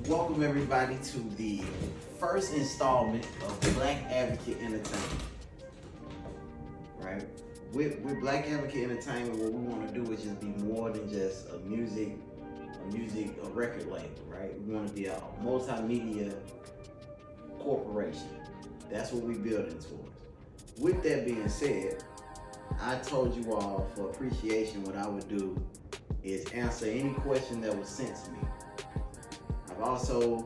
Welcome everybody to the first installment of Black Advocate Entertainment. Right? With Black Advocate Entertainment, what we want to do is just be more than just a record label, right? We want to be a multimedia corporation. That's what we're building towards. With that being said, I told you all for appreciation what I would do is answer any question that was sent to me. I've also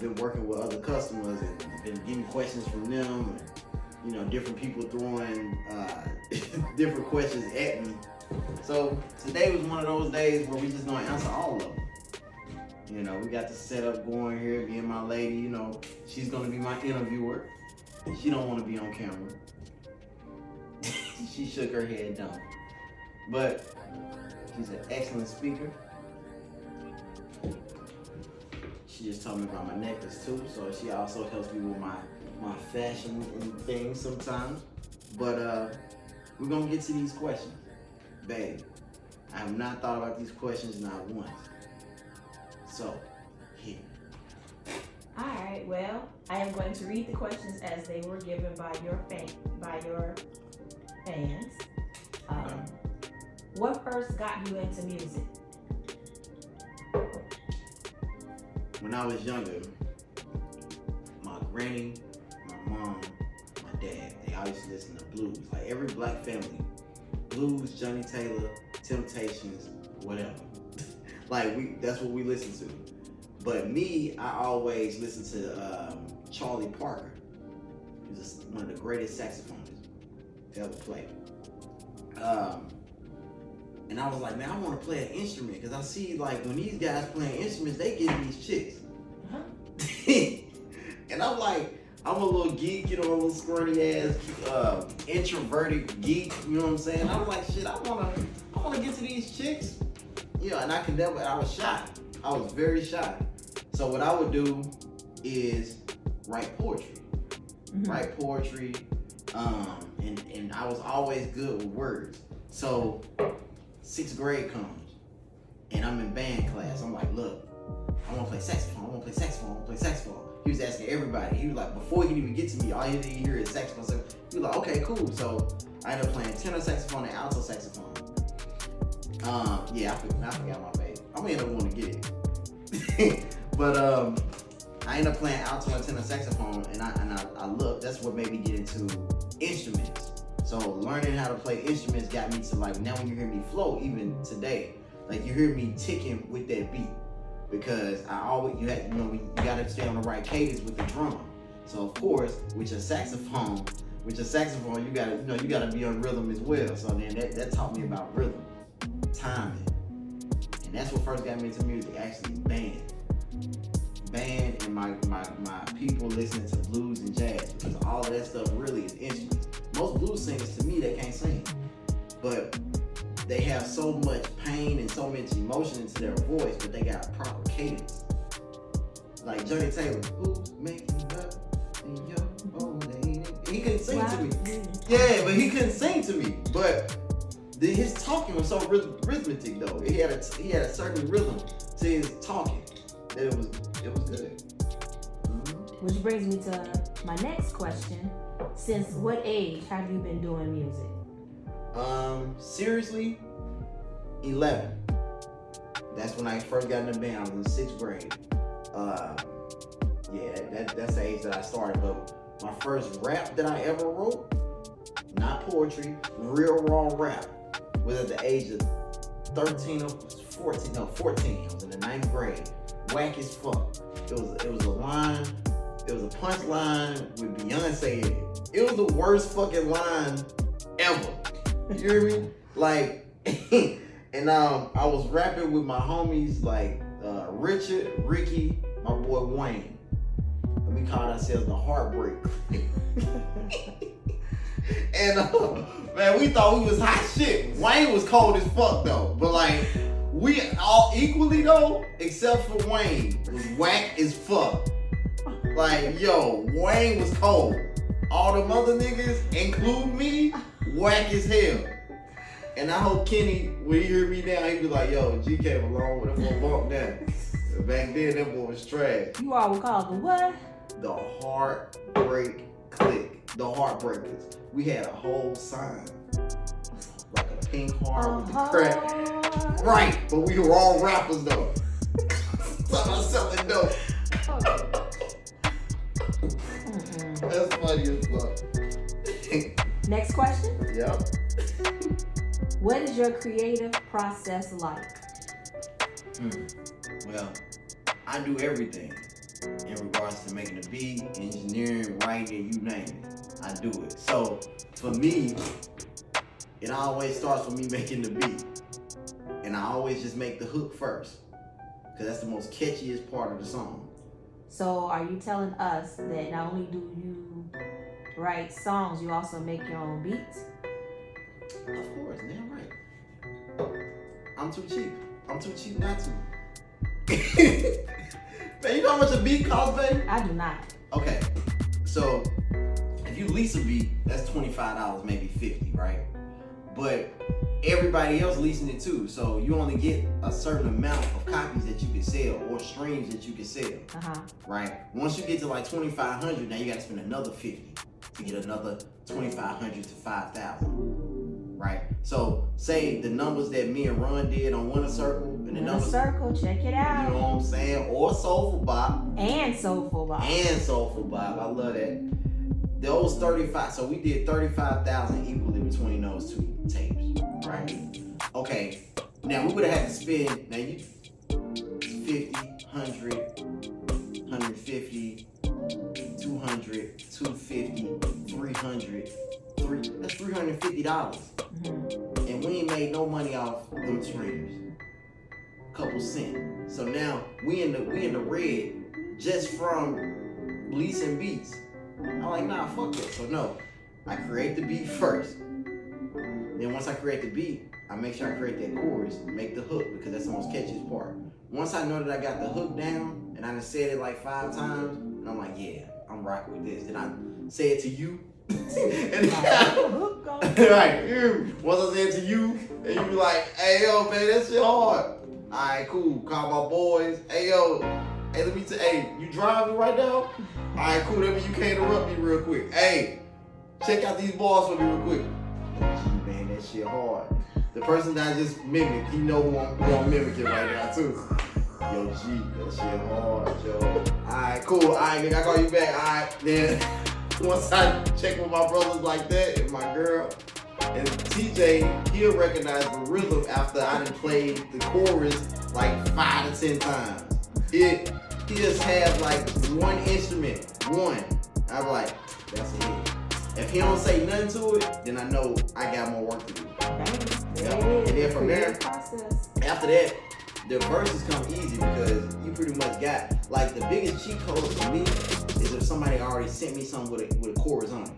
been working with other customers and been getting questions from them, and different people throwing different questions at me. So today was one of those days where we just gonna answer all of them. We got the setup going here. Me and my lady, she's gonna be my interviewer. She don't want to be on camera. She shook her head no. But she's an excellent speaker. She just told me about my necklace too, so she also helps me with my fashion and things sometimes. But we're gonna get to these questions. Babe, I have not thought about these questions not once. So, here. Alright, well, I am going to read the questions as they were given by your fans. What first got you into music? When I was younger, my granny, my mom, my dad, they always listen to blues. Like every black family, blues, Johnny Taylor, Temptations, whatever. That's what we listen to. But me, I always listened to Charlie Parker. He was one of the greatest saxophonists to ever play. And I was like, man, I want to play an instrument because I see when these guys playing instruments, they get these chicks. And I'm like, I'm a little geek, a little squirty ass, introverted geek. You know what I'm saying? I'm like, shit, I wanna get to these chicks. And I was shy. I was very shy. So what I would do is write poetry. Mm-hmm. Write poetry, and I was always good with words. So 6th grade comes, and I'm in band class. I'm like, look, I want to play saxophone. He was asking everybody. He was like, before he could even get to me, all you need to hear is saxophone. So he was like, okay, cool. So I ended up playing tenor saxophone and alto saxophone. I forgot my baby. I'm gonna end up going to get it. But I ended up playing alto and tenor saxophone, and I looked. That's what made me get into instruments. So learning how to play instruments got me to now when you hear me flow, even today, you hear me ticking with that beat, because you gotta stay on the right cadence with the drum. So of course, with your saxophone, you gotta be on rhythm as well. So then that taught me about rhythm, timing, and that's what first got me into music. Actually, band, and my people listening to blues and jazz, because all of that stuff really is instruments. Most blues singers, to me, they can't sing, but they have so much pain and so much emotion into their voice, but they got a proper cadence. Like Johnny Taylor, who's making love in your old lady? He couldn't sing to me. Yeah, but he couldn't sing to me. But his talking was so rhythmic though. He had a certain rhythm to his talking that it was good. Mm-hmm. Which brings me to my next question. Since what age have you been doing music? Seriously, 11. That's when I first got in the band. I was in 6th grade. That's the age that I started. But my first rap that I ever wrote, not poetry, real raw rap, was at the age of 13 or 14. No, 14. I was in the 9th grade. Whack as fuck. It was a line. It was a punch line with Beyonce in it. It was the worst fucking line ever. You hear me? And I was rapping with my homies Richard, Ricky, my boy Wayne. And we called ourselves the Heartbreak. And man, we thought we was hot shit. Wayne was cold as fuck though. But we all equally though, except for Wayne, was whack as fuck. Wayne was cold. All them other niggas, include me, whack as hell. And I hope Kenny, when he hear me now, he be like, yo, G came along with him, gonna walk down. gangster. Back then, that boy was trash. You all would call it the what? The Heartbreak Click. The Heartbreakers. We had a whole sign. Like a pink heart with the crack. Right, but we were all rappers though. So I was selling dope. That's funny as fuck. Next question. Yep. What is your creative process like? Well, I do everything in regards to making a beat, engineering, writing, you name it. I do it. So for me, it always starts with me making the beat. And I always just make the hook first. Because that's the most catchiest part of the song. So are you telling us that not only do you write songs, you also make your own beats? Of course, damn right. I'm too cheap. I'm too cheap not to. Man, you know how much a beat costs, baby? I do not. Okay, so if you lease a beat, that's $25, maybe $50, right? But everybody else leasing it too, so you only get a certain amount of copies that you can sell or streams that you can sell, right? Once you get to like 2,500, now you gotta spend another 50 to get another 2,500 to 5,000, right? So say the numbers that me and Ron did on Winner Circle, and the numbers, Circle, check it out. you know what I'm saying? Or Soulful Bop. And Soulful Bop. I love that. Those 35, so we did 35,000 equally between those two tapes, right? Okay, now we would have had to spend, now you 50, 100, 150, 200, 250, 300, that's $350. And we ain't made no money off them streams. Couple cents. So now we in the red just from leasing beats. I'm like, nah, fuck it. So no, I create the beat first. Then once I create the beat, I make sure I create that chorus, make the hook, because that's the most catchiest part. Once I know that I got the hook down, and I done said it like 5 times, and I'm like, yeah, I'm rocking with this. Then I say it to you. And right, once I say it to you, and you be like, hey yo, man, that shit hard. Alright, cool. Call my boys. Hey yo, hey, let me tell hey, you driving right now? Alright, cool. That means you can't interrupt me real quick. Hey, check out these bars for me real quick. Gee, man, that shit hard. The person that I just mimicked, he know who I'm mimicking right now too. Yo, G, that shit hard, yo. Alright, cool. Alright, nigga, I call you back. Alright, then once I check with my brothers like that and my girl, and TJ, he'll recognize the rhythm after I done played the chorus like 5 to 10 times. He just has like one instrument, one. I'm like, that's it. If he don't say nothing to it, then I know I got more work to do. Yep. And then from there, after that, the verses come easy because you pretty much got, like, the biggest cheat code for me is if somebody already sent me something with a chorus on it.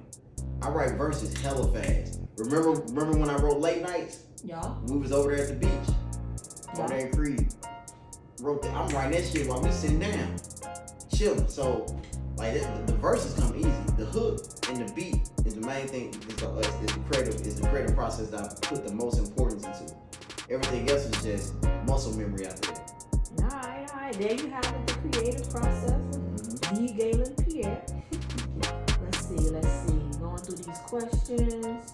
I write verses hella fast. Remember when I wrote Late Nights? Yeah. We was over there at the beach. Over there in Creed. I'm writing that shit while we sitting down, chilling. So, like, the verses come easy. The hook and the beat is the main thing. Is the creative process that I put the most importance into. Everything else is just muscle memory after that. All right. There you have it, the creative process of the Galen Pierre. Let's see. Going through these questions.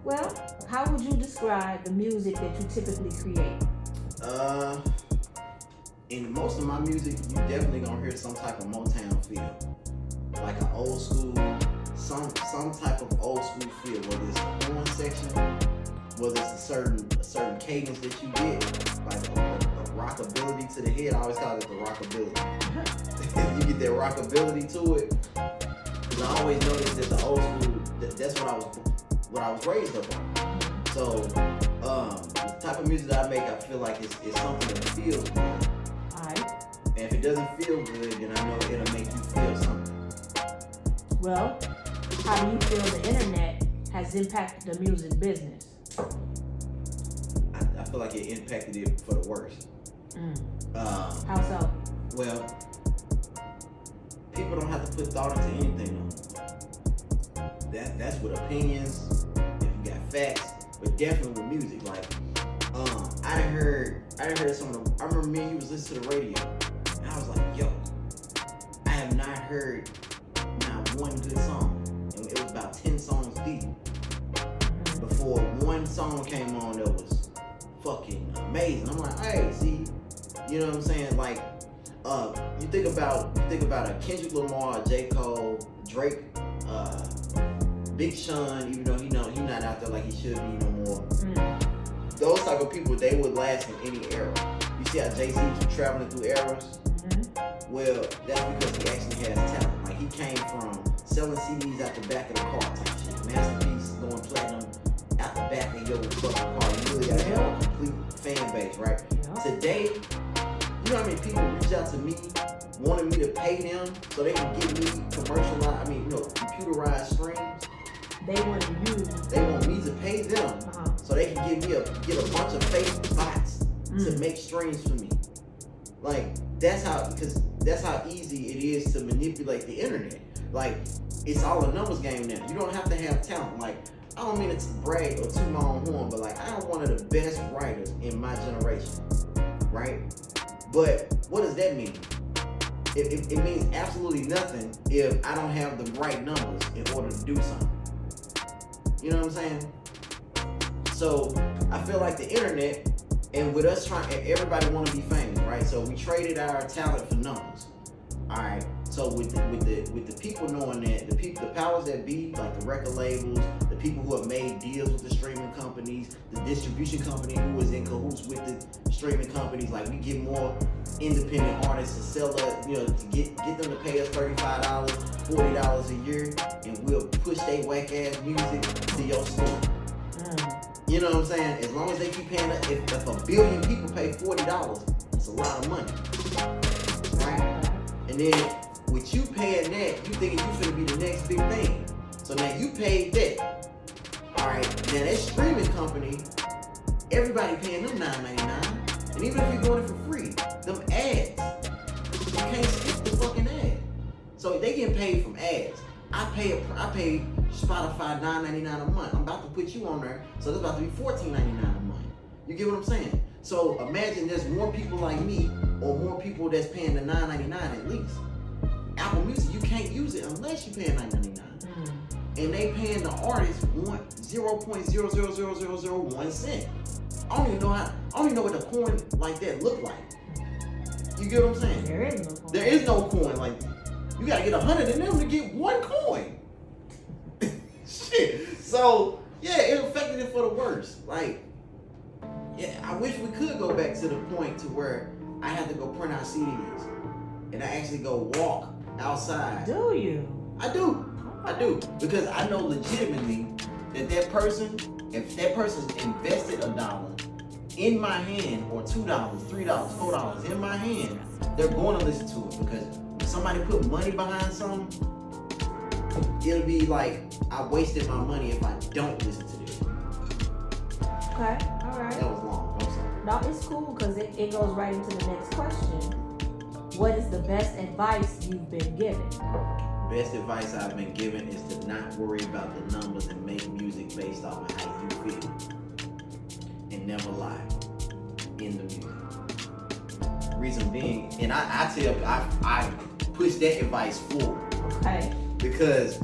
Well, how would you describe the music that you typically create? In most of my music, you definitely gonna hear some type of Motown feel, like an old school, some type of old school feel. Whether it's a horn section, whether it's a certain cadence that you get, like a rockability to the head. I always call it the rockability. You get that rockability to it. Cause I always noticed that the old school, that's what I was raised up on. So, the type of music that I make, I feel like it's something that feels good. Alright. And if it doesn't feel good, then I know it'll make you feel something. Well, how do you feel the internet has impacted the music business? I feel like it impacted it for the worst. How so? Well, people don't have to put thought into anything though. That's with opinions, if you got facts, but definitely with music. Like, I I done heard some of them. I remember me and you was listening to the radio, and I was like, yo, I have not heard not one good song. And it was about 10 songs deep before one song came on that was fucking amazing. I'm like, hey, see, you know what I'm saying? Like, you think about a Kendrick Lamar, J. Cole, Drake, Big Sean, even though he not out there like he should be no more. Those type of people, they would last in any era. You see how Jay-Z keep traveling through eras? Well, that's because he actually has talent. Like, he came from selling CDs out the back of the car type shit. Masterpiece going platinum out the back of your fucking car. You really gotta have a complete fan base, right? Today, you know how many people reach out to me wanting me to pay them so they can get me computerized streams? They want you. They want me to pay them so they can get a bunch of fake bots to make streams for me. Like, that's how easy it is to manipulate the internet. Like, it's all a numbers game now. You don't have to have talent. Like, I don't mean to brag or toot my own horn, but like, I am one of the best writers in my generation, right? But what does that mean? It means absolutely nothing if I don't have the right numbers in order to do something. You know what I'm saying? So I feel like the internet, and with us everybody want to be famous, right? So we traded our talent for numbers. All right. So with the people knowing that, the powers that be, like the record labels, the people who have made deals with the streaming companies, the distribution company who is in cahoots with the streaming companies, like we get more independent artists to sell us, to get them to pay us $35, $40 a year, and we'll push their whack ass music to your store. You know what I'm saying? As long as they keep paying, if a billion people pay $40, that's a lot of money, right? And then with you paying that, you thinking you finna be the next big thing. So now you paid that. All right. Now that streaming company, everybody paying them $9.99, and even if you're doing it for free, them ads, you can't skip the fucking ad. So they getting paid from ads. I pay Spotify $9.99 a month. I'm about to put you on there, so it's about to be $14.99 a month. You get what I'm saying? So imagine there's more people like me, or more people that's paying the $9.99 at least. Apple Music, you can't use it unless you pay $9.99. And they paying the artist 0.00001 cent. I don't even know what a coin like that look like. You get what I'm saying? There is no coin like that. You gotta get 100 in them to get one coin. Shit. So yeah, it affected it for the worst. Like, yeah, I wish we could go back to the point to where I had to go print out CDs and I actually go walk outside. Do you? I do. Because I know legitimately that if that person invested $1 in my hand, or $2, $3, $4 in my hand, they're going to listen to it. Because if somebody put money behind something, it'll be like I wasted my money if I don't listen to this. Okay, all right. That was long. I'm sorry. No, it's cool because it goes right into the next question. What is the best advice you've been given? Best advice I've been given is to not worry about the numbers and make music based off of how you feel. And never lie in the music. Reason being, and I push that advice forward. Okay. Because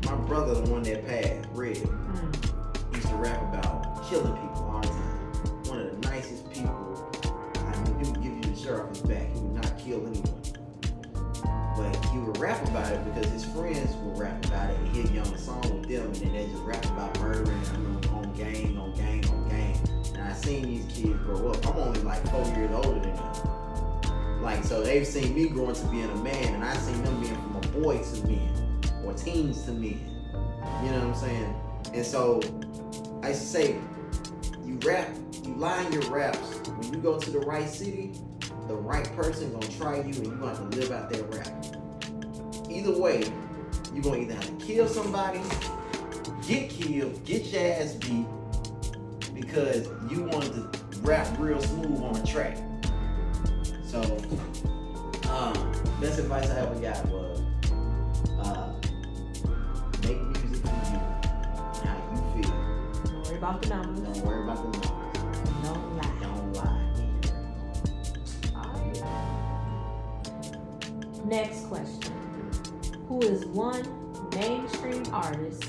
my brother, the one that passed, Red, used to rap about killing people all the time. One of the nicest people. He would give you the shirt off his back. He would not kill anyone. But he would rap about it because his friends would rap about it, and he'd be on a song with them, and then they just rap about murdering on gang. And I seen these kids grow up. I'm only like 4 years older than them. Like, so they've seen me growing to being a man, and I've seen them being from a boy to men, or teens to men. You know what I'm saying? And so I say, you lie in your raps. When you go to the right city, the right person gonna try you, and you're gonna have to live out that rap. Either way, you're gonna either have to kill somebody, get killed, get your ass beat, because you wanted to rap real smooth on the track. So, best advice I ever got was, make music for you, and how you feel. Don't worry about the numbers. Don't worry about the numbers. Don't lie. Don't Next question. Who is one mainstream artist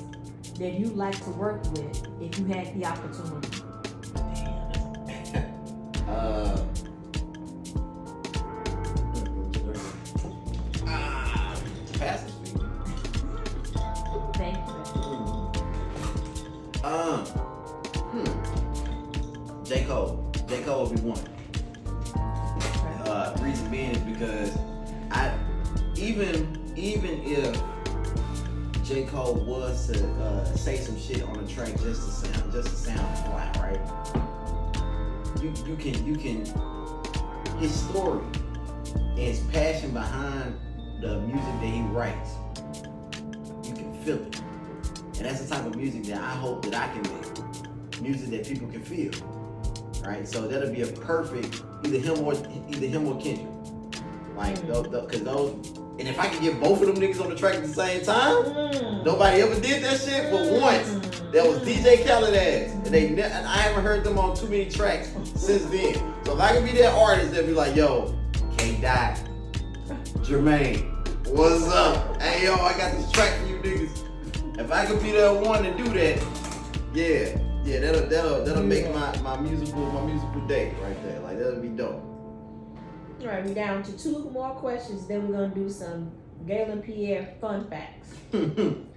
that you like to work with if you had the opportunity? Passive speaking. Thank you. J. Cole. J. Cole would be one. Reason being is because even if J. Cole was to say some shit on the track just to sound fly, right? You can his story and his passion behind the music that he writes, you can feel it. And that's the type of music that I hope that I can make. Music that people can feel. Right? So that'll be a perfect either him or Kendrick. Like because those, and if I could get both of them niggas on the track at the same time, nobody ever did that shit but once. That was DJ Khaled ass. And I haven't heard them on too many tracks since then. So if I could be that artist that'd be like, yo, K-Dot, Jermaine, what's up? Hey yo, I got this track for you niggas. If I could be that one to do that, yeah, that'll make my musical day right there. Like that'll be dope. All right, we're down to 2 more questions. Then we're gonna do some Galen Pierre fun facts. Fun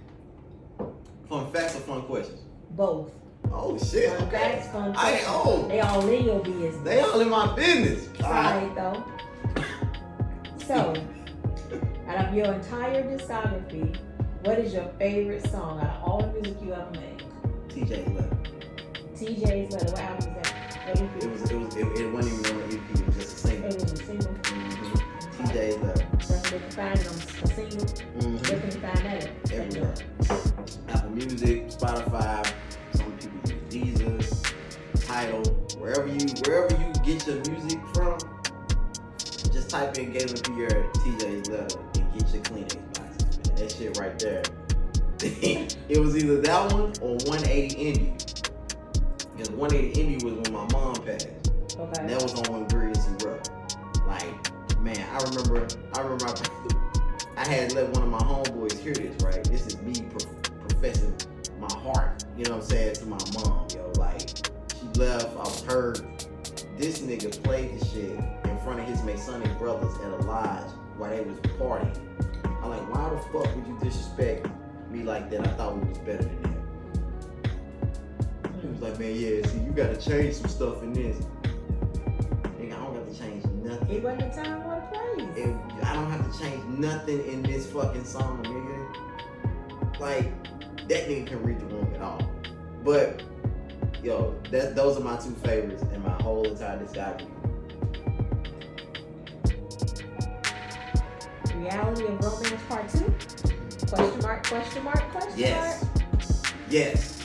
facts or fun questions? Both. Oh shit. Fun facts, fun I questions. own. They all in your business. They all in my business. Right though. So, out of your entire discography, what is your favorite song out of all the music you ever made? TJ's Letter. TJ's Letter. What album is that? It wasn't even on the EP. It was just a single. It was a single. TJ's Letter. So they can find it on a single. Where can you find that at? Everywhere. Apple Music, Spotify, some people use Deezer, Tidal, wherever you get your music from. Just type in Galen Pierre TJ's Letter and get your Kleenex boxes. Man. That shit right there. It was either that one or 180 Indie. Because 180 Indie was when my mom passed. Okay. And that was on when Grease and Bro. Like, man, I remember I had let one of my homeboys hear this, right? This is me professing my heart, you know what I'm saying, to my mom, yo. Like, she left, I heard this nigga played the shit in front of his Masonic brothers at a lodge while they was partying. I'm like, why the fuck would you disrespect me like that? I thought we was better than that. He was like, man, yeah, see, you gotta change some stuff in this. Nigga, I don't have to change nothing. It wasn't the time or the place. I don't have to change nothing in this fucking song, nigga. Like, that nigga can read the room at all. But, yo, those are my 2 favorites in my whole entire discography. Reality of Romance Part 2? Question mark, question mark, question Yes. mark? Yes.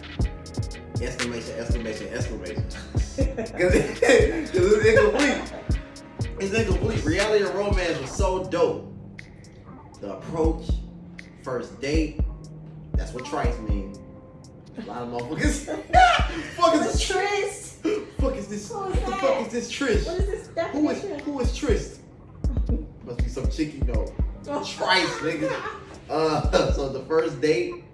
Exclamation, exclamation, exclamation. Because it's incomplete. It's incomplete. Reality of Romance was so dope. The approach, first date, that's what Trice means. A lot of motherfuckers. Fuck is this Tryst? Fuck is this? Who is What the that? fuck is this Trish? What is this definition? Who is Tryst? Must be some chick you know. Trice, nigga. So the first date,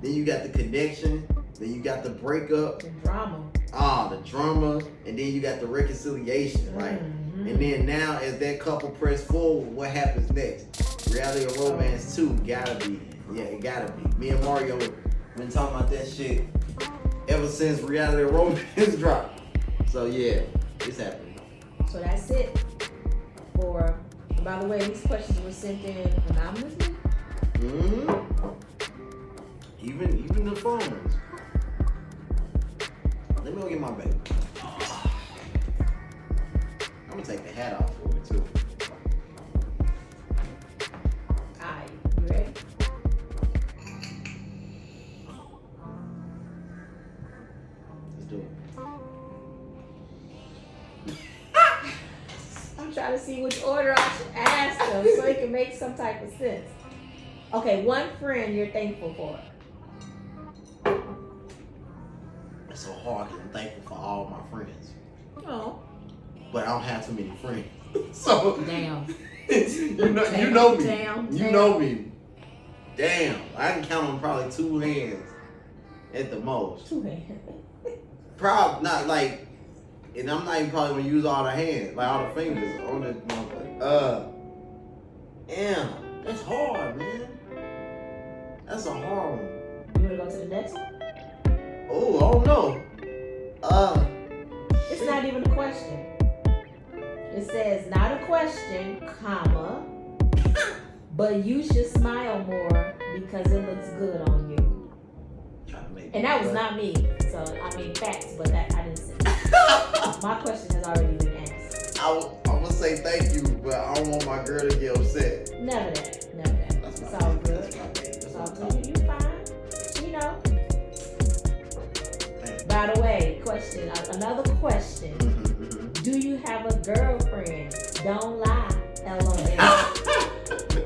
then you got the connection, then you got the breakup. The drama. The drama, and then you got the reconciliation, right? Mm-hmm. And then now, as that couple press forward, what happens next? Reality of Romance 2 gotta be. Yeah, it gotta be. Me and Mario been talking about that shit ever since Reality of Romance dropped. So yeah, it's happening. So that's it for. By the way, these questions were sent in anonymously. Even the phones. Let me go get my baby. I'm gonna take the hat off for it too. Alright, you ready? Let's do it. I'm trying to see which order I should ask them so it can make some type of sense. Okay, one friend you're thankful for. It's so hard because I'm thankful for all my friends. Oh. But I don't have too many friends. So Damn. You know me. You know me. Damn, I can count on probably 2 hands at the most. 2 hands. Probably not like, and I'm not even probably gonna use all the hands, like all the fingers on this motherfucker. Damn, that's hard, man. That's a hard one. You wanna go to the next one? Oh, I don't know. It's not even a question. It says not a question, comma, but you should smile more because it looks good on you. And that was not me. So I mean facts, but that I didn't say. My question has already been asked. I'm gonna say thank you, but I don't want my girl to get upset. Never that. Never that. It's all good. It's all good. You fine. You know. By the way, question. Another question. Do you have a girlfriend? Don't lie. LOL.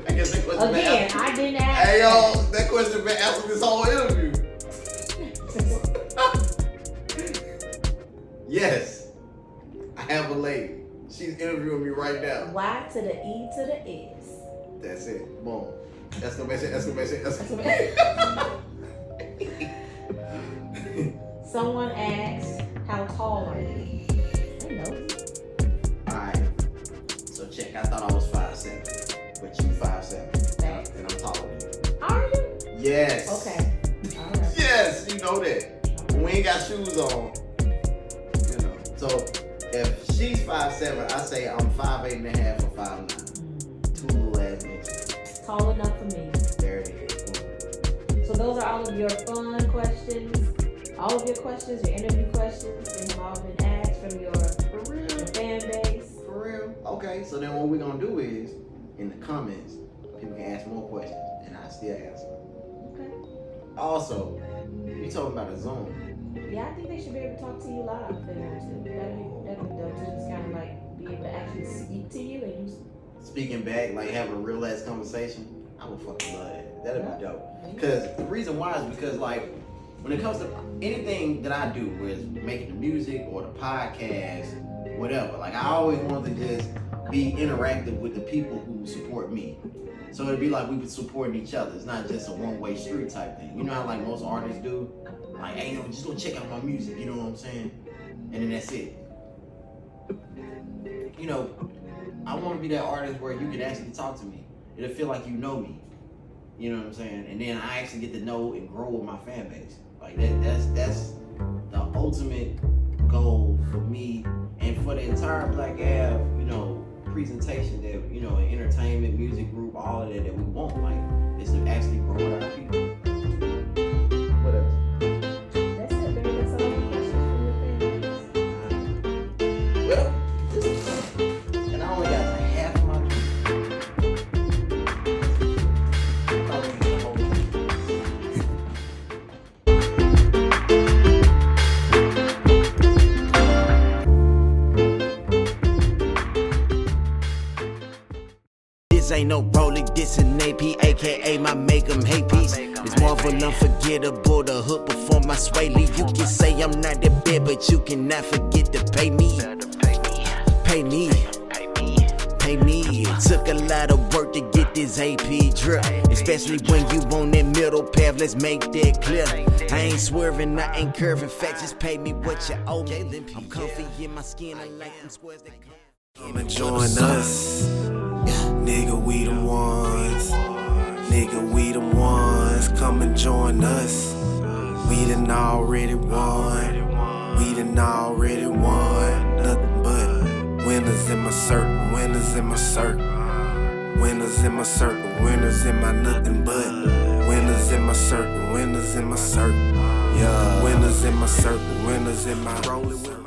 I guess that question Again, I didn't ask. Hey yo, that question been answered this whole interview. Yes, I have a lady. She's interviewing me right now. Y to the E to the S. That's it. Boom. Exclamation. Someone asked, how tall are you? I know. Alright. So check, I thought I was 5'7", but you 5'7", and I'm taller than you. Are you? Yes. Okay. All right. Yes, you know that. When we ain't got shoes on, you know. So if she's 5'7", I say I'm 5'8.5" or 5'9". 2 little ass bitches. Tall enough for me. There it is. So those are all of your fun questions. All of your questions, your interview questions, they have all been asked from your fan base. For real? Okay, so then what we're gonna do is, in the comments, people can ask more questions, and I still answer. Okay. Also, you talking about a Zoom. Yeah, I think they should be able to talk to you live if they want to. That'd be dope to just kind of like be able to actually speak to you and you Speaking back, like have a real ass conversation. I would fucking love that. That'd be dope. Because the reason why is because like, when it comes to anything that I do, whether it's making the music or the podcast, whatever, like I always want to just be interactive with the people who support me. So it'd be like we be supporting each other. It's not just a one-way street type thing. You know how like most artists do? Like, hey, yo, just go check out my music, you know what I'm saying? And then that's it. You know, I want to be that artist where you can actually talk to me. It'll feel like you know me. You know what I'm saying? And then I actually get to know and grow with my fan base. Like that's the ultimate goal for me and for the entire Black Ave, you know, presentation that, you know, entertainment, music group, all of that we want. Like, is to actually grow with our people. What else? That's it, baby. That's all the questions from your fan base. Well, and I only got half of my Ain't no rolling, this an AP, aka my make 'em hate piece. It's more of an unforgettable, the hook before my sway lead. You can say I'm not that bad, but you cannot forget to pay me. Pay me. It took a lot of work to get this AP drip, especially when you on that middle path, let's make that clear. I ain't swerving, I ain't curving, facts, just pay me what you owe me. I'm comfy in my skin, I like them squares that come and join us. Nigga, we the ones. Nigga, we the ones. Come and join us. We done already won. We done already won. Nothing but winners in my circle. Winners in my circle. Winners in my circle. Winners in my nothing but. Winners in my circle. Winners in my circle. Yeah. Winners in my circle. Winners in my rolling with.